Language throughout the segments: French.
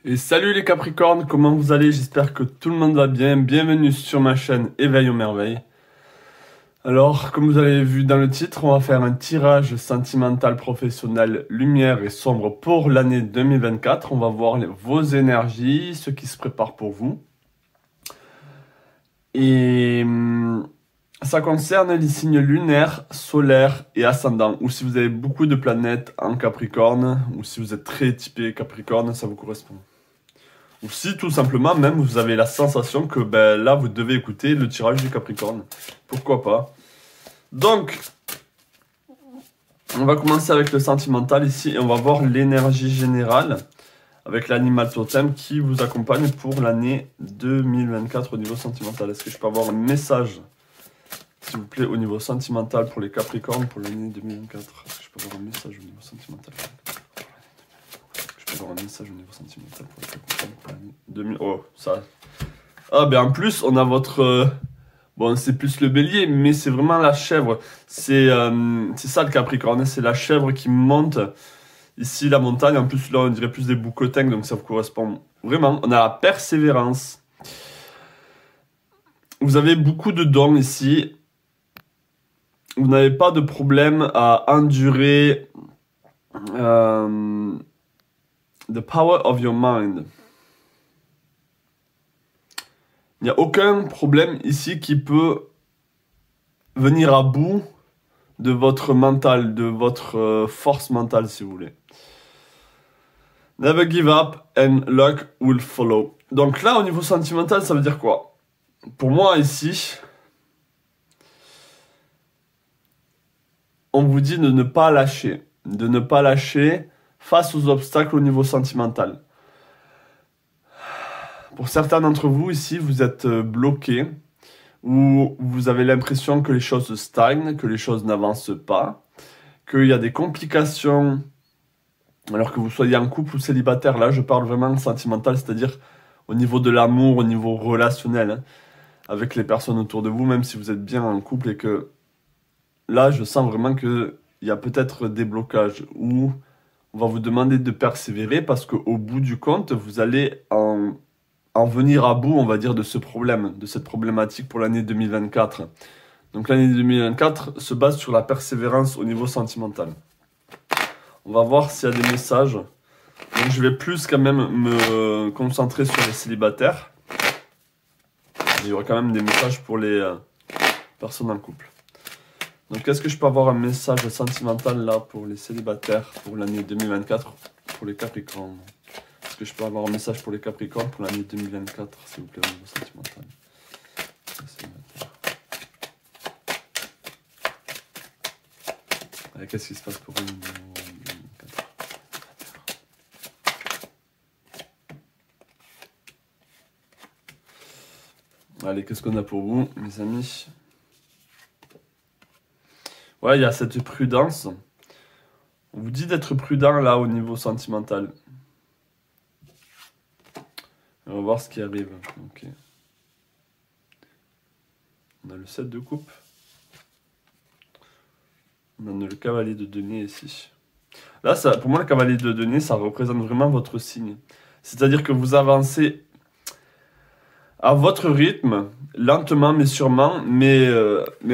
Et salut les Capricornes, comment vous allez? J'espère que tout le monde va bien. Bienvenue sur ma chaîne Éveil aux merveilles. Alors, comme vous avez vu dans le titre, on va faire un tirage sentimental professionnel lumière et sombre pour l'année 2024. On va voir vos énergies, ce qui se prépare pour vous. Et ça concerne les signes lunaires, solaires et ascendants. Ou si vous avez beaucoup de planètes en Capricorne, ou si vous êtes très typé Capricorne, ça vous correspond. Ou si tout simplement même vous avez la sensation que là vous devez écouter le tirage du Capricorne. Pourquoi pas. Donc, on va commencer avec le sentimental ici et on va voir l'énergie générale avec l'animal totem qui vous accompagne pour l'année 2024 au niveau sentimental. Est-ce que je peux avoir un message, s'il vous plaît, au niveau sentimental pour les Capricornes pour l'année 2024? Est-ce que je peux avoir un message au niveau sentimental? Je peux avoir un message au niveau sentimental pour les Capricornes pour l'année 2000. Oh, ça. Ah, ben en plus, on a votre. Bon, c'est plus le bélier, mais c'est vraiment la chèvre. C'est ça le Capricorne, c'est la chèvre qui monte ici la montagne. En plus, là, on dirait plus des bouquetins, donc ça vous correspond vraiment. On a la persévérance. Vous avez beaucoup de dons ici. Vous n'avez pas de problème à endurer the power of your mind. Il n'y a aucun problème ici qui peut venir à bout de votre mental, de votre force mentale, si vous voulez. Never give up and luck will follow. Donc là, au niveau sentimental, ça veut dire quoi? Pour moi, ici, on vous dit de ne pas lâcher. De ne pas lâcher face aux obstacles au niveau sentimental. Pour certains d'entre vous ici, vous êtes bloqués ou vous avez l'impression que les choses stagnent, que les choses n'avancent pas, qu'il y a des complications, alors que vous soyez en couple ou célibataire. Là, je parle vraiment sentimental, c'est-à-dire au niveau de l'amour, au niveau relationnel, hein, avec les personnes autour de vous, même si vous êtes bien en couple et que là, je sens vraiment qu'il y a peut-être des blocages où on va vous demander de persévérer parce qu'au bout du compte, vous allez en venir à bout, on va dire, de ce problème, de cette problématique pour l'année 2024. Donc l'année 2024 se base sur la persévérance au niveau sentimental. On va voir s'il y a des messages. Donc je vais plus quand même me concentrer sur les célibataires. Il y aura quand même des messages pour les personnes en couple. Donc est-ce que je peux avoir un message sentimental là pour les célibataires pour l'année 2024 pour les Capricornes? Est-ce que je peux avoir un message pour les Capricornes pour l'année 2024, s'il vous plaît, au niveau sentimental? Qu'est-ce qui se passe pour eux au niveau 2024? Allez, qu'est-ce qu'on a pour vous, mes amis? Ouais, il y a cette prudence. On vous dit d'être prudent là au niveau sentimental. On va voir ce qui arrive. Ok. On a le 7 de coupe. On a le cavalier de denier ici. Là, ça, pour moi, le cavalier de denier, ça représente vraiment votre signe. C'est-à-dire que vous avancez à votre rythme, lentement mais sûrement, mais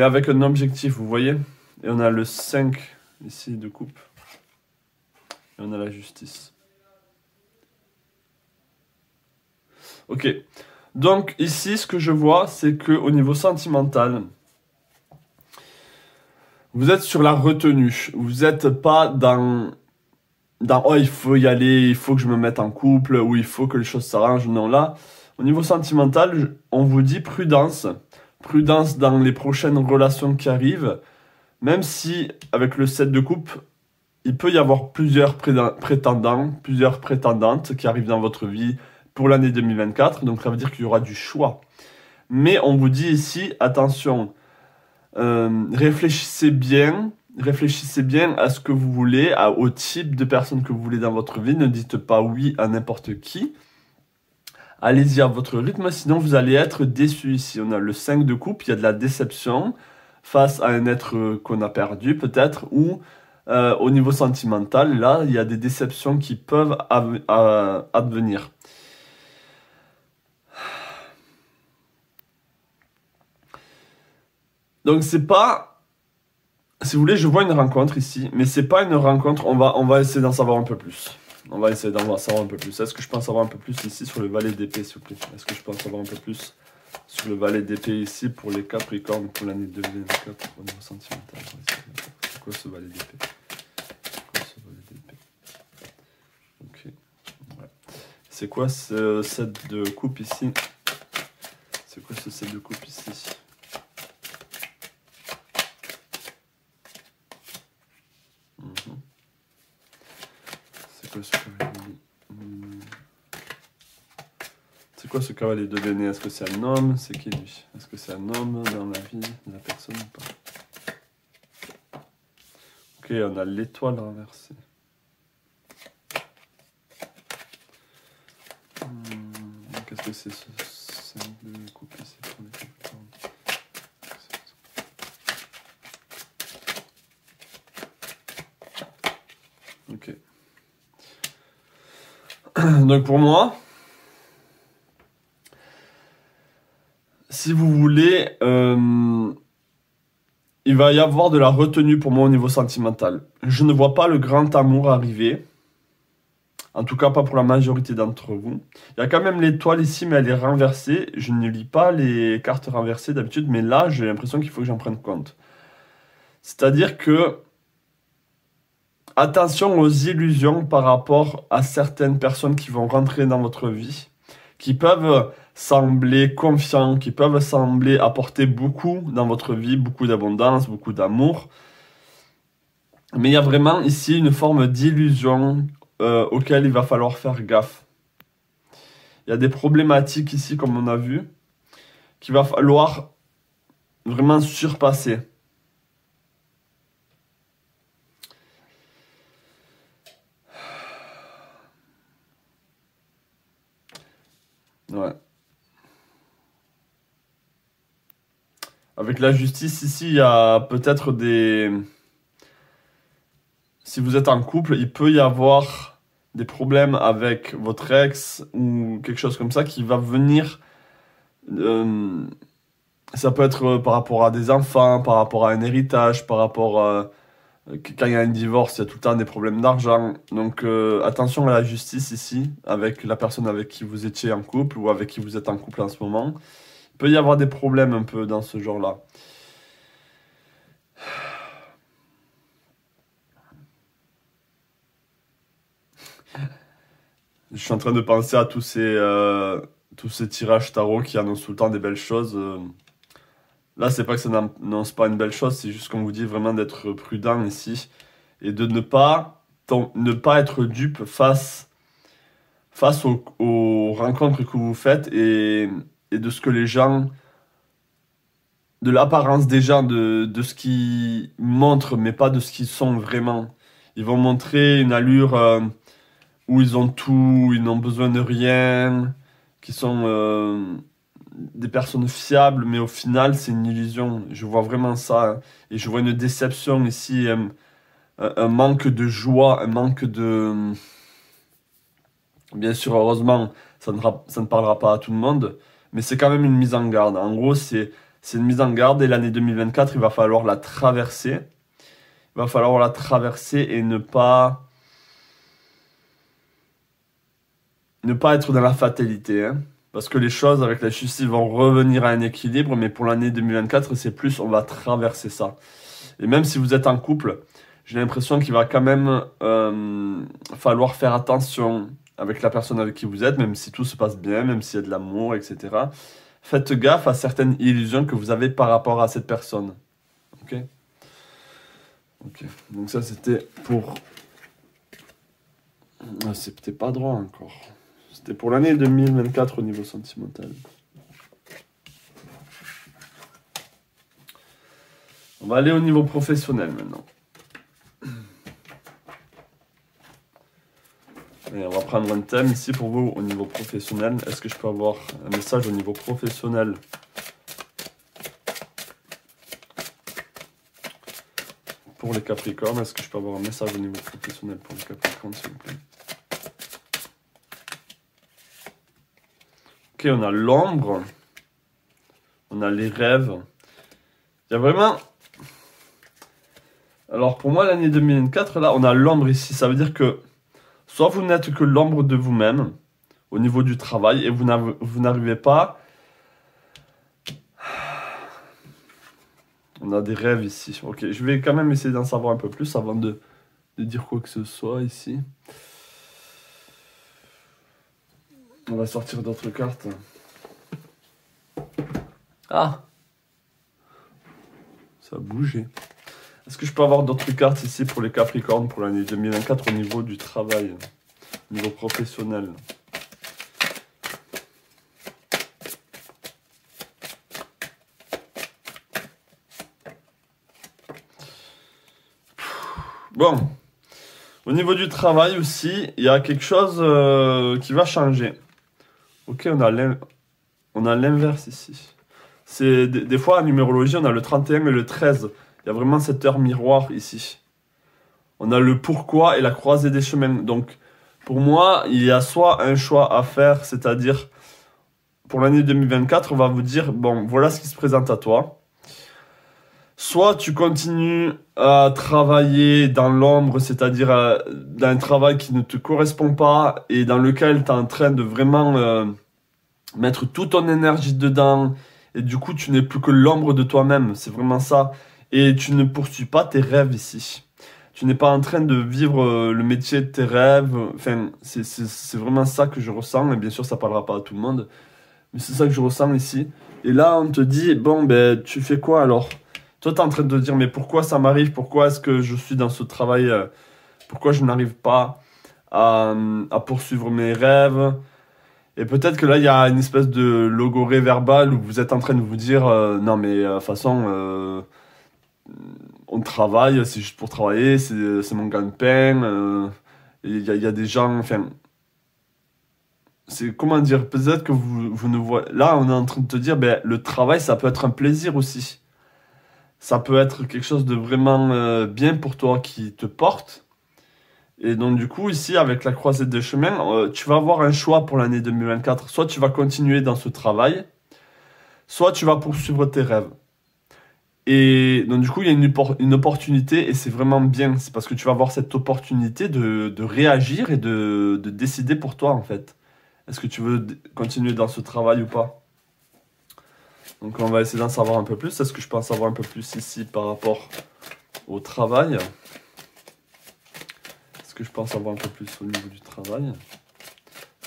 avec un objectif, vous voyez? Et on a le 5 ici de coupe. Et on a la justice. Ok. Donc ici, ce que je vois, c'est qu'au niveau sentimental, vous êtes sur la retenue. Vous n'êtes pas dans oh, il faut y aller, il faut que je me mette en couple, ou il faut que les choses s'arrangent. Non, là, au niveau sentimental, on vous dit prudence. Prudence dans les prochaines relations qui arrivent. Même si, avec le 7 de coupe, il peut y avoir plusieurs prétendants, plusieurs prétendantes qui arrivent dans votre vie pour l'année 2024. Donc, ça veut dire qu'il y aura du choix. Mais on vous dit ici, attention, réfléchissez bien à ce que vous voulez, au type de personne que vous voulez dans votre vie. Ne dites pas oui à n'importe qui. Allez-y à votre rythme, sinon vous allez être déçu ici. On a le 5 de coupe, il y a de la déception face à un être qu'on a perdu peut-être, ou au niveau sentimental, là, il y a des déceptions qui peuvent advenir. Donc c'est pas... Si vous voulez, je vois une rencontre ici, mais c'est pas une rencontre, on va essayer d'en savoir un peu plus. On va essayer d'en savoir un peu plus. Est-ce que je peux en savoir un peu plus ici sur le valet d'épée, s'il vous plaît? Est-ce que je peux en savoir un peu plus sur le valet d'épée ici pour les Capricornes pour l'année 2024 au niveau sentimental? C'est quoi ce valet d'épée? Ok. Ouais. C'est quoi ce set de coupe ici? C'est quoi ce set de coupe ici? C'est quoi ce cavalier de denier? Est-ce que c'est un homme? C'est qui lui? Est-ce que c'est un homme dans la vie de la personne ou pas? Ok, on a l'étoile renversée. Qu'est-ce que c'est ce set de coupe ici pour les Capricornes? Ok. Donc pour moi, si vous voulez, il va y avoir de la retenue pour moi au niveau sentimental. Je ne vois pas le grand amour arriver. En tout cas, pas pour la majorité d'entre vous. Il y a quand même l'étoile ici, mais elle est renversée. Je ne lis pas les cartes renversées d'habitude, mais là, j'ai l'impression qu'il faut que j'en prenne compte. C'est-à-dire que, attention aux illusions par rapport à certaines personnes qui vont rentrer dans votre vie, qui peuvent sembler confiants, qui peuvent sembler apporter beaucoup dans votre vie, beaucoup d'abondance, beaucoup d'amour. Mais il y a vraiment ici une forme d'illusion auquel il va falloir faire gaffe. Il y a des problématiques ici, comme on a vu, qu'il va falloir vraiment surpasser. Ouais. Avec la justice ici, il y a peut-être des... Si vous êtes en couple, il peut y avoir des problèmes avec votre ex ou quelque chose comme ça qui va venir... ça peut être par rapport à des enfants, par rapport à un héritage, par rapport à... Quand il y a un divorce, il y a tout le temps des problèmes d'argent. Donc attention à la justice ici, avec la personne avec qui vous étiez en couple ou avec qui vous êtes en couple en ce moment. Il peut y avoir des problèmes un peu dans ce genre-là. Je suis en train de penser à tous ces tirages tarot qui annoncent tout le temps des belles choses. Là, c'est pas que ça n'annonce pas une belle chose, c'est juste qu'on vous dit vraiment d'être prudent ici et de ne pas être dupe face aux rencontres que vous faites et de ce que les gens, de l'apparence des gens, de ce qu'ils montrent, mais pas de ce qu'ils sont vraiment. Ils vont montrer une allure où ils ont tout, ils n'ont besoin de rien, qui sont des personnes fiables, mais au final, c'est une illusion. Je vois vraiment ça, hein. Et je vois une déception ici, un manque de joie, un manque de... Bien sûr, heureusement, ça ne parlera pas à tout le monde, mais c'est quand même une mise en garde. En gros, c'est une mise en garde et l'année 2024, il va falloir la traverser. Il va falloir la traverser et ne pas être dans la fatalité, hein. Parce que les choses avec la justice vont revenir à un équilibre, mais pour l'année 2024, c'est plus, on va traverser ça. Et même si vous êtes en couple, j'ai l'impression qu'il va quand même falloir faire attention avec la personne avec qui vous êtes, même si tout se passe bien, même s'il y a de l'amour, etc. Faites gaffe à certaines illusions que vous avez par rapport à cette personne. Ok? Ok. Donc ça, c'était pour... Ah, c'était pas droit encore. C'était pour l'année 2024 au niveau sentimental. On va aller au niveau professionnel maintenant. Et on va prendre un thème ici pour vous au niveau professionnel. Est-ce que je peux avoir un message au niveau professionnel pour les Capricornes? Est-ce que je peux avoir un message au niveau professionnel pour les Capricornes, s'il vous plaît? Ok, on a l'ombre. On a les rêves. Il y a vraiment... Alors pour moi, l'année 2024, là, on a l'ombre ici. Ça veut dire que soit vous n'êtes que l'ombre de vous-même au niveau du travail et vous n'arrivez pas... On a des rêves ici. Ok, je vais quand même essayer d'en savoir un peu plus avant de dire quoi que ce soit ici. On va sortir d'autres cartes. Ah! Ça a bougé. Est-ce que je peux avoir d'autres cartes ici pour les Capricornes pour l'année 2024 au niveau du travail, au niveau professionnel? Bon, au niveau du travail aussi, il y a quelque chose qui va changer. Ok, on a l'inverse ici. C'est des fois en numérologie, on a le 31 et le 13. Il y a vraiment cette heure miroir ici. On a le pourquoi et la croisée des chemins. Donc, pour moi, il y a soit un choix à faire, c'est-à-dire, pour l'année 2024, on va vous dire, bon, voilà ce qui se présente à toi. Soit tu continues à travailler dans l'ombre, c'est-à-dire dans un travail qui ne te correspond pas et dans lequel tu es en train de vraiment mettre toute ton énergie dedans et du coup tu n'es plus que l'ombre de toi-même, c'est vraiment ça. Et tu ne poursuis pas tes rêves ici. Tu n'es pas en train de vivre le métier de tes rêves. Enfin, c'est vraiment ça que je ressens. Et bien sûr, ça parlera pas à tout le monde. Mais c'est ça que je ressens ici. Et là, on te dit, bon, ben, tu fais quoi alors? Toi, tu es en train de te dire, mais pourquoi ça m'arrive? Pourquoi est-ce que je suis dans ce travail? Pourquoi je n'arrive pas à poursuivre mes rêves? Et peut-être que là, il y a une espèce de logorée verbale où vous êtes en train de vous dire, non, mais de toute façon, on travaille, c'est juste pour travailler, c'est mon gagne-pain. Il y a des gens, enfin, c'est comment dire, peut-être que vous ne voyez... Là, on est en train de te dire, ben, le travail, ça peut être un plaisir aussi. Ça peut être quelque chose de vraiment bien pour toi qui te porte. Et donc, du coup, ici, avec la croisée des chemins, tu vas avoir un choix pour l'année 2024. Soit tu vas continuer dans ce travail, soit tu vas poursuivre tes rêves. Et donc, du coup, il y a une opportunité et c'est vraiment bien. C'est parce que tu vas avoir cette opportunité de réagir et de décider pour toi, en fait. Est-ce que tu veux continuer dans ce travail ou pas? Donc, on va essayer d'en savoir un peu plus. Est-ce que je peux en savoir un peu plus ici par rapport au travail? Est-ce que je peux en savoir un peu plus au niveau du travail?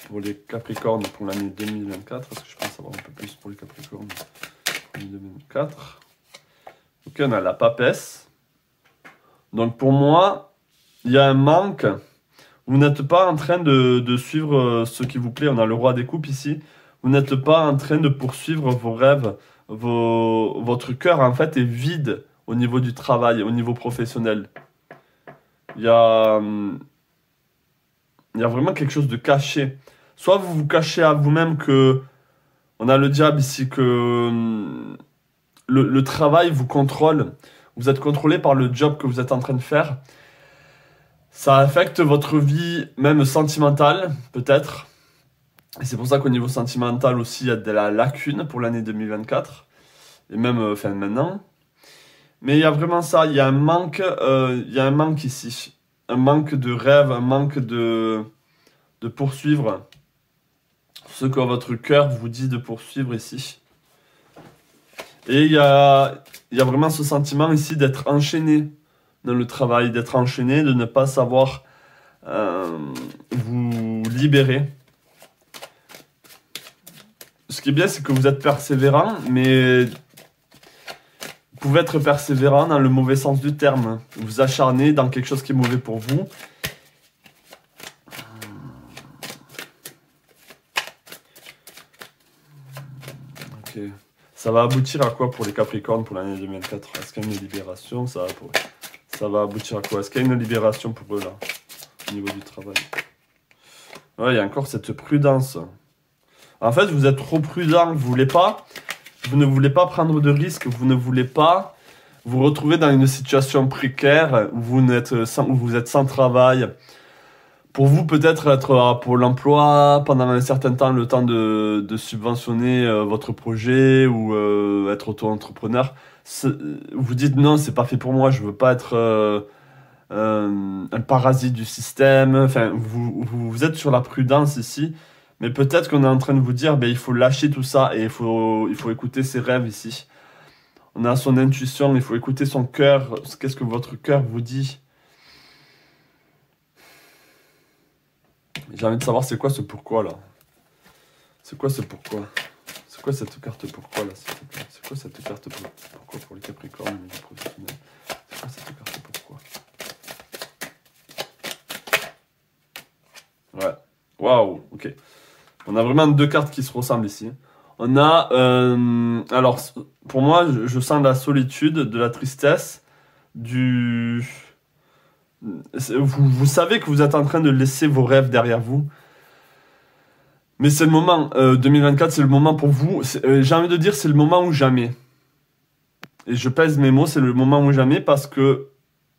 Pour les Capricornes pour l'année 2024. Est-ce que je peux en savoir un peu plus pour les Capricornes pour l'année 2024? Ok, on a la papesse. Donc, pour moi, il y a un manque. Vous n'êtes pas en train de suivre ce qui vous plaît. On a le roi des coupes ici. Vous n'êtes pas en train de poursuivre vos rêves. Votre cœur, en fait, est vide au niveau du travail, au niveau professionnel. Il y a vraiment quelque chose de caché. Soit vous vous cachez à vous-même que... On a le diable ici, que le travail vous contrôle. Vous êtes contrôlé par le job que vous êtes en train de faire. Ça affecte votre vie, même sentimentale, peut-être. Et c'est pour ça qu'au niveau sentimental aussi, il y a de la lacune pour l'année 2024. Et même enfin, maintenant. Mais il y a vraiment ça, il y a un manque ici. Un manque de rêve, un manque de poursuivre ce que votre cœur vous dit de poursuivre ici. Et il y a vraiment ce sentiment ici d'être enchaîné dans le travail, d'être enchaîné, de ne pas savoir vous libérer. Ce qui est bien, c'est que vous êtes persévérant, mais vous pouvez être persévérant dans le mauvais sens du terme. Vous acharnez dans quelque chose qui est mauvais pour vous. Ok. Ça va aboutir à quoi pour les Capricornes pour l'année 2024? Est-ce qu'il y a une libération? Ça va aboutir à quoi? Est-ce qu'il y a une libération pour eux là, au niveau du travail? Ouais, il y a encore cette prudence. En fait, vous êtes trop prudent, vous ne voulez pas prendre de risques, vous ne voulez pas vous retrouver dans une situation précaire où vous êtes sans travail. Pour vous, peut-être être à Pôle emploi pendant un certain temps, le temps de subventionner votre projet ou être auto-entrepreneur. vous dites non, c'est pas fait pour moi, je veux pas être un parasite du système. Enfin, vous êtes sur la prudence ici, mais peut-être qu'on est en train de vous dire, ben, il faut lâcher tout ça et il faut écouter ses rêves ici. On a son intuition, il faut écouter son cœur. Qu'est-ce que votre cœur vous dit? J'ai envie de savoir c'est quoi ce pourquoi là. C'est quoi ce pourquoi? C'est quoi cette carte pourquoi là, s'il te plaît? C'est quoi cette carte pourquoi pour les Capricornes et les professionnels? C'est quoi cette carte pourquoi? Ouais. Waouh, ok. On a vraiment deux cartes qui se ressemblent ici. On a... alors, pour moi, je sens de la solitude, de la tristesse, du... Vous savez que vous êtes en train de laisser vos rêves derrière vous. Mais c'est le moment. 2024, c'est le moment pour vous. J'ai envie de dire, c'est le moment ou jamais. Et je pèse mes mots, c'est le moment ou jamais, parce que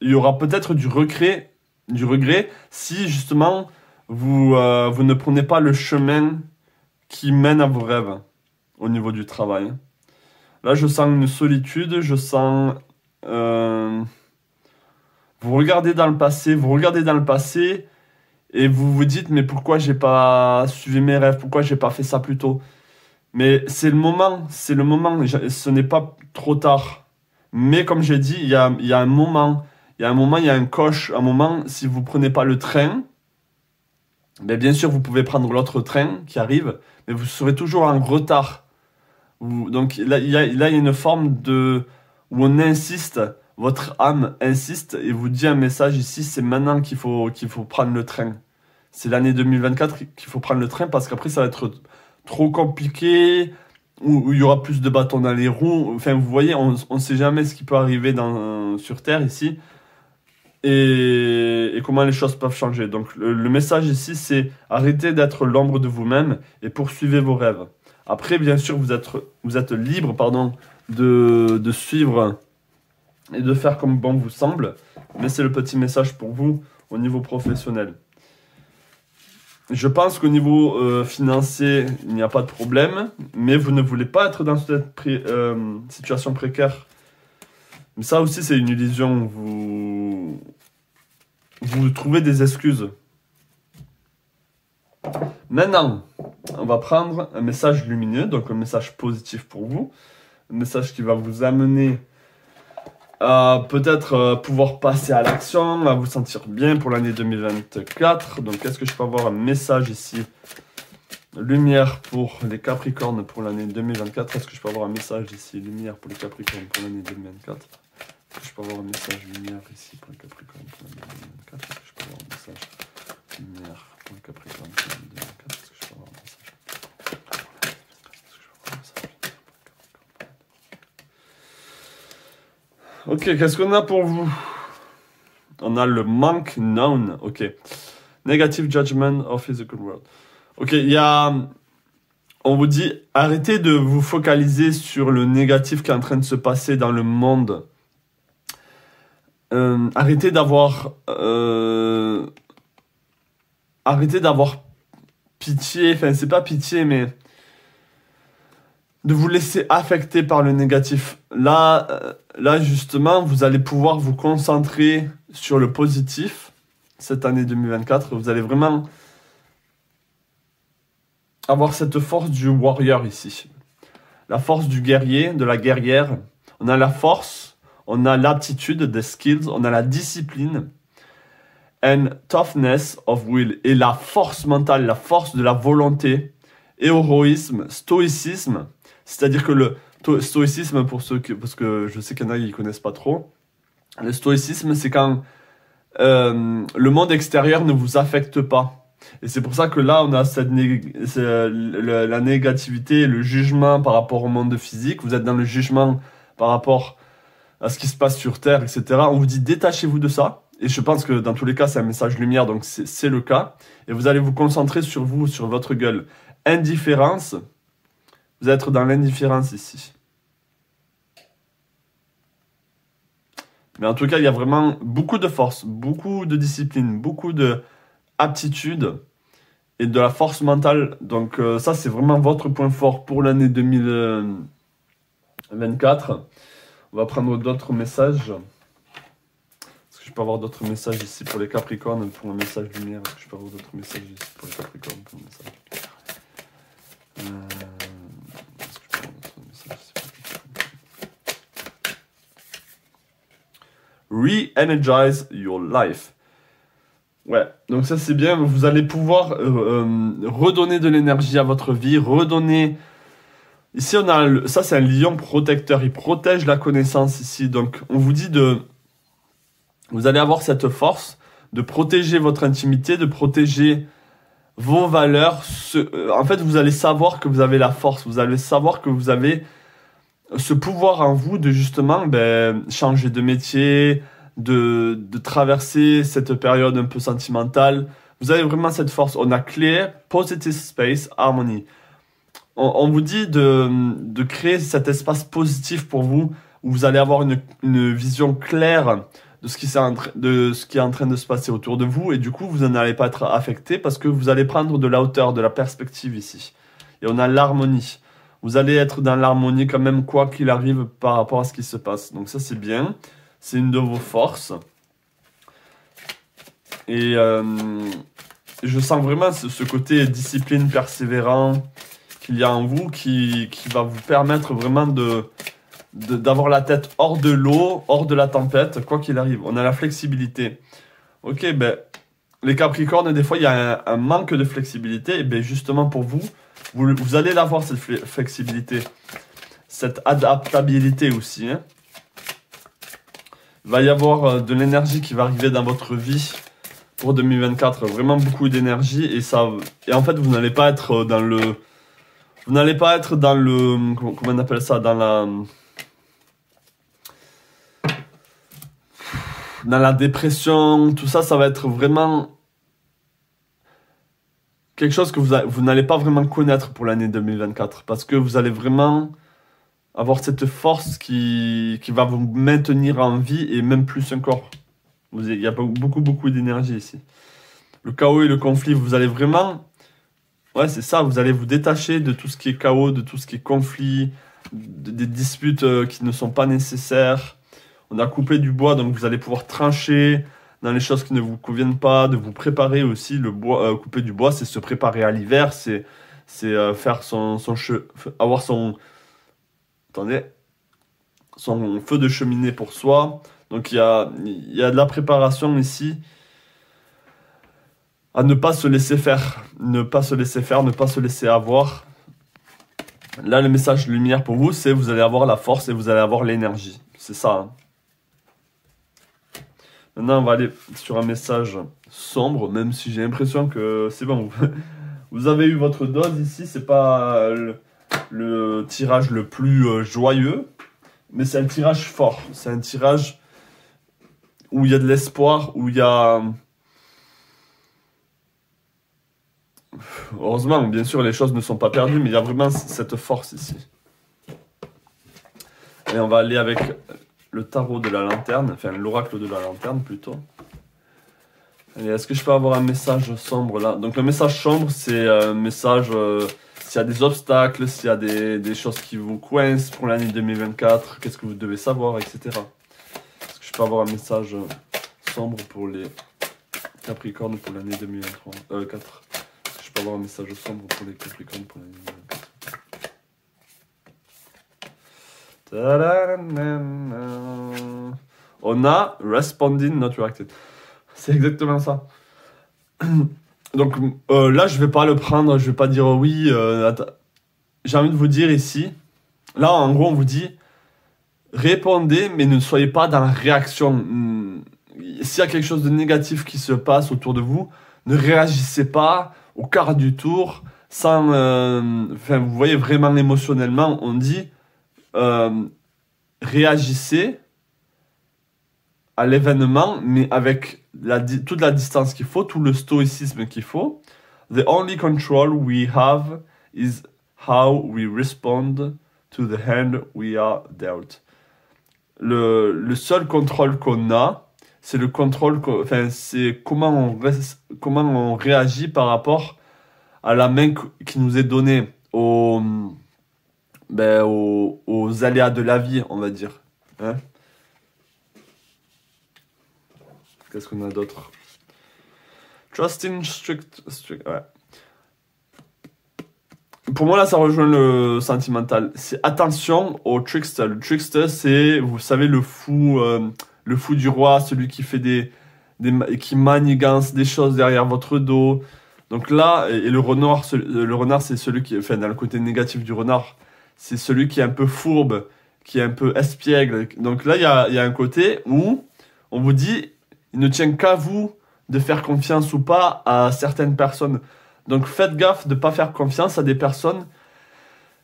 il y aura peut-être du regret si justement vous ne prenez pas le chemin qui mène à vos rêves au niveau du travail. Là, je sens une solitude, je sens... vous regardez dans le passé et vous vous dites, mais pourquoi j'ai pas suivi mes rêves, pourquoi j'ai pas fait ça plus tôt? Mais c'est le moment, ce n'est pas trop tard. Mais comme j'ai dit, il y a un moment, il y a un coche, un moment, si vous prenez pas le train, ben bien sûr, vous pouvez prendre l'autre train qui arrive, mais vous serez toujours en retard. Donc là, il y a une forme de... où on insiste, votre âme insiste et vous dit un message ici, c'est maintenant qu'il faut prendre le train. C'est l'année 2024 qu'il faut prendre le train parce qu'après ça va être trop compliqué, où il y aura plus de bâtons dans les roues. Enfin, vous voyez, on ne sait jamais ce qui peut arriver sur Terre ici et comment les choses peuvent changer. Donc le message ici, c'est arrêtez d'être l'ombre de vous-même et poursuivez vos rêves. Après, bien sûr, vous êtes libre, pardon, de suivre et de faire comme bon vous semble, mais c'est le petit message pour vous au niveau professionnel. Je pense qu'au niveau financier, il n'y a pas de problème, mais vous ne voulez pas être dans cette situation précaire. Mais ça aussi, c'est une illusion. Vous trouvez des excuses. Maintenant, on va prendre un message lumineux, donc un message positif pour vous, un message qui va vous amener à peut-être pouvoir passer à l'action, à vous sentir bien pour l'année 2024. Donc, est-ce que je peux avoir un message ici? Lumière pour les Capricornes pour l'année 2024. Est-ce que je peux avoir un message ici? Lumière pour les Capricornes pour l'année 2024. Est-ce que je peux avoir un message lumière ici pour les Capricornes pour l'année 2024? Est-ce que je peux avoir un message lumière pour les Capricornes pour l'année 2024? Est-ce que je peux avoir un message? Ok, qu'est-ce qu'on a pour vous? On a le monk known. Ok. Negative judgment of physical world. Ok, on vous dit, arrêtez de vous focaliser sur le négatif qui est en train de se passer dans le monde. Arrêtez d'avoir pitié. Enfin, c'est pas pitié, mais de vous laisser affecter par le négatif. Là, justement, vous allez pouvoir vous concentrer sur le positif cette année 2024. Vous allez vraiment avoir cette force du warrior ici. La force du guerrier, de la guerrière. On a la force, on a l'aptitude, des skills, on a la discipline. And toughness of will. Et la force mentale, la force de la volonté. Héroïsme, stoïcisme. C'est-à-dire que le stoïcisme, parce que je sais qu'il y en a qui ne connaissent pas trop, le stoïcisme, c'est quand le monde extérieur ne vous affecte pas. Et c'est pour ça que là, on a la négativité, le jugement par rapport au monde physique. Vous êtes dans le jugement par rapport à ce qui se passe sur Terre, etc. On vous dit, détachez-vous de ça. Et je pense que dans tous les cas, c'est un message lumière, donc c'est le cas. Et vous allez vous concentrer sur vous, sur votre gueule. Indifférence. Vous allez être dans l'indifférence ici. Mais en tout cas, il y a vraiment beaucoup de force, beaucoup de discipline, beaucoup d'aptitude et de la force mentale. Donc ça, c'est vraiment votre point fort pour l'année 2024. On va prendre d'autres messages. Est-ce que je peux avoir d'autres messages ici pour les Capricornes, pour le message lumière? Est-ce que je peux avoir d'autres messages ici pour les Capricornes, pour le message est-ce que je peux avoir d'autres messages ici pour les Capricornes? Re-energize your life. Ouais, donc ça c'est bien, vous allez pouvoir redonner de l'énergie à votre vie, redonner... Ici on a, ça c'est un lion protecteur, il protège la connaissance ici, donc on vous dit de... Vous allez avoir cette force de protéger votre intimité, de protéger vos valeurs. En fait, vous allez savoir que vous avez la force, vous allez savoir que vous avez ce pouvoir en vous de justement changer de métier, de traverser cette période un peu sentimentale. Vous avez vraiment cette force. On a Clear, Positive Space, Harmony. On vous dit de créer cet espace positif pour vous, où vous allez avoir une vision claire de ce qui est en train de se passer autour de vous, et du coup, vous n'allez pas être affecté parce que vous allez prendre de la hauteur, de la perspective ici. Et on a l'harmonie. Vous allez être dans l'harmonie quand même, quoi qu'il arrive par rapport à ce qui se passe. Donc ça, c'est bien. C'est une de vos forces. Et je sens vraiment ce côté discipline, persévérant qu'il y a en vous qui va vous permettre vraiment d'avoir la tête hors de l'eau, hors de la tempête, quoi qu'il arrive. On a la flexibilité. Ok, les Capricornes, des fois, il y a un manque de flexibilité. Et justement, pour vous, vous allez l'avoir, cette flexibilité. Cette adaptabilité aussi. Hein. Il va y avoir de l'énergie qui va arriver dans votre vie pour 2024. Vraiment beaucoup d'énergie. Et en fait, vous n'allez pas être dans le... Vous n'allez pas être dans le... Comment on appelle ça? Dans la dépression, tout ça, ça va être vraiment quelque chose que vous n'allez pas vraiment connaître pour l'année 2024. Parce que vous allez vraiment avoir cette force qui va vous maintenir en vie et même plus encore. Il y a beaucoup d'énergie ici. Le chaos et le conflit, vous allez vraiment... Ouais, c'est ça, vous allez vous détacher de tout ce qui est chaos, de tout ce qui est conflit, des disputes qui ne sont pas nécessaires. On a coupé du bois, donc vous allez pouvoir trancher dans les choses qui ne vous conviennent pas, de vous préparer aussi. Le bois, couper du bois, c'est se préparer à l'hiver, c'est faire avoir son... Attendez, son feu de cheminée pour soi. Donc il y a de la préparation ici à ne pas se laisser faire, ne pas se laisser avoir. Là, le message lumière pour vous, c'est vous allez avoir la force et vous allez avoir l'énergie. C'est ça. Hein. Maintenant, on va aller sur un message sombre, même si j'ai l'impression que c'est bon. Vous avez eu votre dose ici, c'est pas le tirage le plus joyeux, mais c'est un tirage fort. C'est un tirage où il y a de l'espoir, où il y a... Heureusement, bien sûr, les choses ne sont pas perdues, mais il y a vraiment cette force ici. Et on va aller avec le tarot de la lanterne, enfin l'oracle de la lanterne plutôt. Allez, est-ce que je peux avoir un message sombre là? Donc le message sombre, c'est un message s'il y a des obstacles, s'il y a des choses qui vous coincent pour l'année 2024, qu'est-ce que vous devez savoir, etc. Est-ce que je peux avoir un message sombre pour les Capricornes pour l'année 2024? Je peux avoir un message sombre pour les Capricornes pour l'année 2024. On a responding, not reacted. C'est exactement ça. Donc là, je vais pas le prendre, je vais pas dire oui. J'ai envie de vous dire ici, là, en gros, on vous dit répondez, mais ne soyez pas dans la réaction. S'il y a quelque chose de négatif qui se passe autour de vous, ne réagissez pas au quart du tour, sans... vous voyez vraiment émotionnellement, on dit réagissez à l'événement, mais avec toute la distance qu'il faut, tout le stoïcisme qu'il faut. The only control we have is how we respond to the hand we are dealt. Le seul contrôle qu'on a, c'est le contrôle, c'est comment on réagit par rapport à la main qui nous est donnée, aux aléas de la vie, on va dire. Hein? Qu'est-ce qu'on a d'autre? Trusting strict, ouais. Pour moi, là, ça rejoint le sentimental. C'est attention au trickster. Le trickster, c'est, vous savez, le fou du roi, celui qui fait qui manigance des choses derrière votre dos. Donc là, et le renard, c'est celui qui, enfin, dans le côté négatif du renard, c'est celui qui est un peu fourbe, qui est un peu espiègle. Donc là, il y a un côté où on vous dit, il ne tient qu'à vous de faire confiance ou pas à certaines personnes. Donc faites gaffe de ne pas faire confiance à des personnes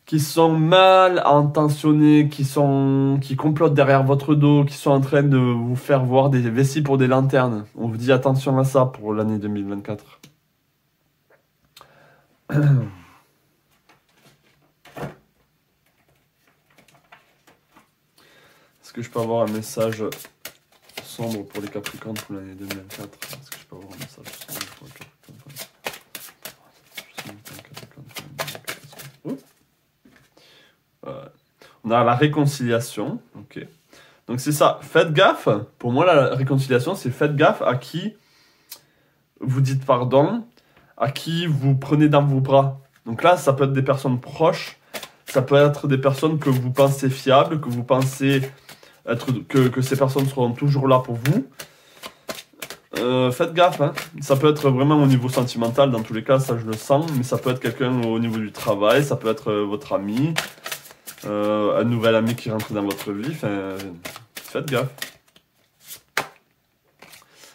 qui sont mal intentionnées, qui complotent derrière votre dos, qui sont en train de vous faire voir des vessies pour des lanternes. On vous dit attention à ça pour l'année 2024. Est-ce que je peux avoir un message sombre pour les Capricornes pour l'année 2024? Est-ce que je peux avoir un message sombre pour les Capricornes? On a la réconciliation. Ok. Donc c'est ça. Faites gaffe. Pour moi, la réconciliation, c'est faites gaffe à qui vous dites pardon, à qui vous prenez dans vos bras. Donc là, ça peut être des personnes proches, ça peut être des personnes que vous pensez fiables, que vous pensez que ces personnes seront toujours là pour vous. Faites gaffe, hein. Ça peut être vraiment au niveau sentimental, dans tous les cas, ça je le sens, mais ça peut être quelqu'un au niveau du travail, ça peut être votre ami, un nouvel ami qui rentre dans votre vie, enfin, faites gaffe.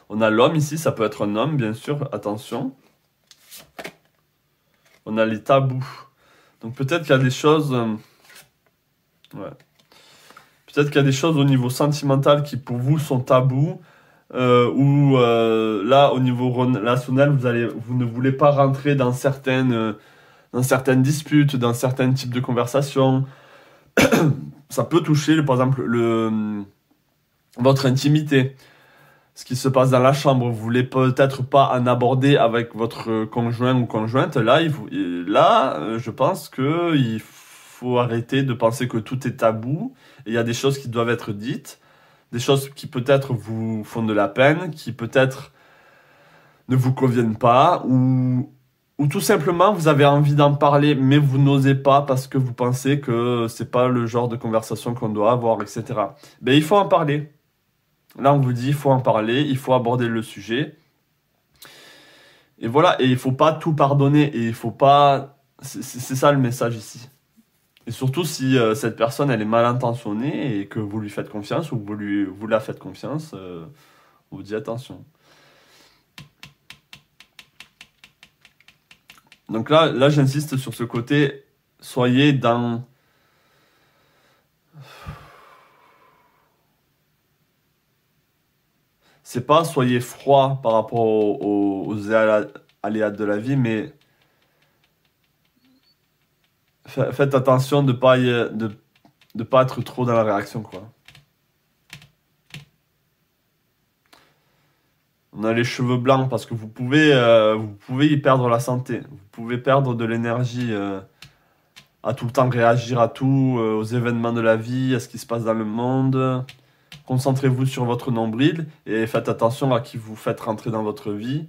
On a l'homme ici, ça peut être un homme, bien sûr, attention. On a les tabous. Donc peut-être qu'il y a des choses... ouais. Peut-être qu'il y a des choses au niveau sentimental qui pour vous sont tabous, ou là, au niveau relationnel, vous ne voulez pas rentrer dans certaines disputes, dans certains types de conversations. Ça peut toucher, par exemple, votre intimité. Ce qui se passe dans la chambre, vous voulez peut-être pas en aborder avec votre conjoint ou conjointe. Là, je pense que il faut arrêter de penser que tout est tabou. Et il y a des choses qui doivent être dites, des choses qui peut-être vous font de la peine, qui peut-être ne vous conviennent pas, ou tout simplement vous avez envie d'en parler, mais vous n'osez pas parce que vous pensez que c'est pas le genre de conversation qu'on doit avoir, etc. Ben, il faut en parler. Là, on vous dit, il faut en parler, il faut aborder le sujet. Et voilà, et il faut pas tout pardonner, et il faut pas... C'est ça le message ici. Et surtout si cette personne, elle est mal intentionnée, et que vous lui faites confiance, ou vous la faites confiance, on vous dit attention. Donc là j'insiste sur ce côté, soyez dans... C'est pas soyez froid par rapport aux aléas de la vie, mais faites attention de pas être trop dans la réaction, quoi. On a les cheveux blancs parce que vous pouvez y perdre la santé. Vous pouvez perdre de l'énergie à tout le temps réagir à tout, aux événements de la vie, à ce qui se passe dans le monde. Concentrez-vous sur votre nombril et faites attention à qui vous faites rentrer dans votre vie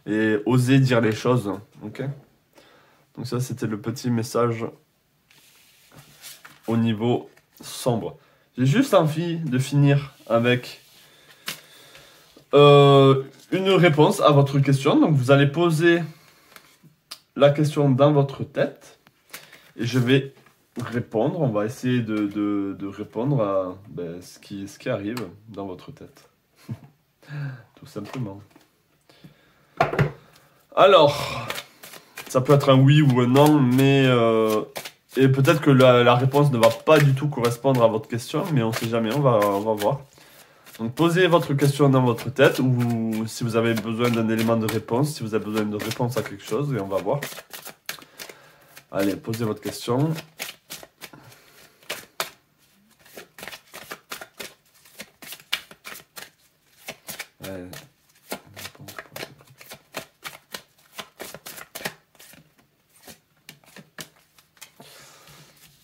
et osez dire les choses. Ok? Donc ça, c'était le petit message au niveau sombre. J'ai juste envie de finir avec une réponse à votre question. Donc vous allez poser la question dans votre tête et je vais répondre. On va essayer de répondre à ce qui arrive dans votre tête. Tout simplement. Alors, ça peut être un oui ou un non, mais et peut-être que la réponse ne va pas du tout correspondre à votre question, mais on ne sait jamais, on va voir. Donc posez votre question dans votre tête, ou si vous avez besoin d'un élément de réponse, si vous avez besoin de réponse à quelque chose, et on va voir. Allez, posez votre question.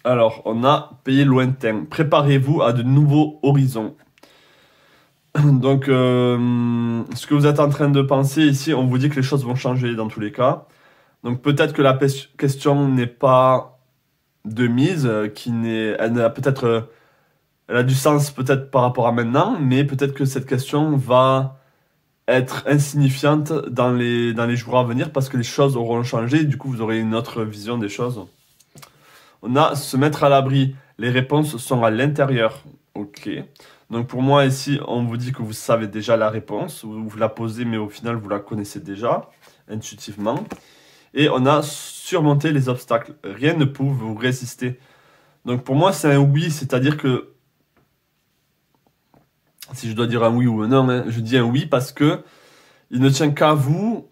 Alors, on a pays lointain. Préparez-vous à de nouveaux horizons. Donc, ce que vous êtes en train de penser ici, on vous dit que les choses vont changer dans tous les cas. Donc, peut-être que la question n'est pas de mise, elle a peut-être, elle a du sens peut-être par rapport à maintenant, mais peut-être que cette question va être insignifiante dans les jours à venir parce que les choses auront changé et du coup, vous aurez une autre vision des choses. On a se mettre à l'abri. Les réponses sont à l'intérieur. Ok. Donc pour moi ici, on vous dit que vous savez déjà la réponse. Vous la posez, mais au final, vous la connaissez déjà, intuitivement. Et on a surmonté les obstacles. Rien ne peut vous résister. Donc pour moi, c'est un oui, c'est-à-dire que si je dois dire un oui ou un non, hein, je dis un oui parce que il ne tient qu'à vous.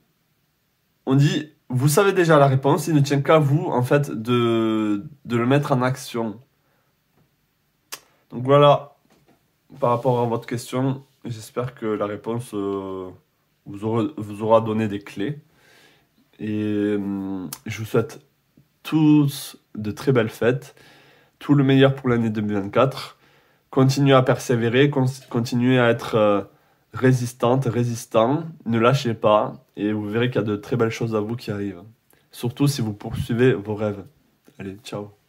On dit, vous savez déjà la réponse, il ne tient qu'à vous, en fait, de le mettre en action. Donc voilà, par rapport à votre question, j'espère que la réponse vous aura donné des clés. Et je vous souhaite tous de très belles fêtes, tout le meilleur pour l'année 2024. Continuez à persévérer, continuez à être résistante, résistant, ne lâchez pas et vous verrez qu'il y a de très belles choses à vous qui arrivent. Surtout si vous poursuivez vos rêves. Allez, ciao.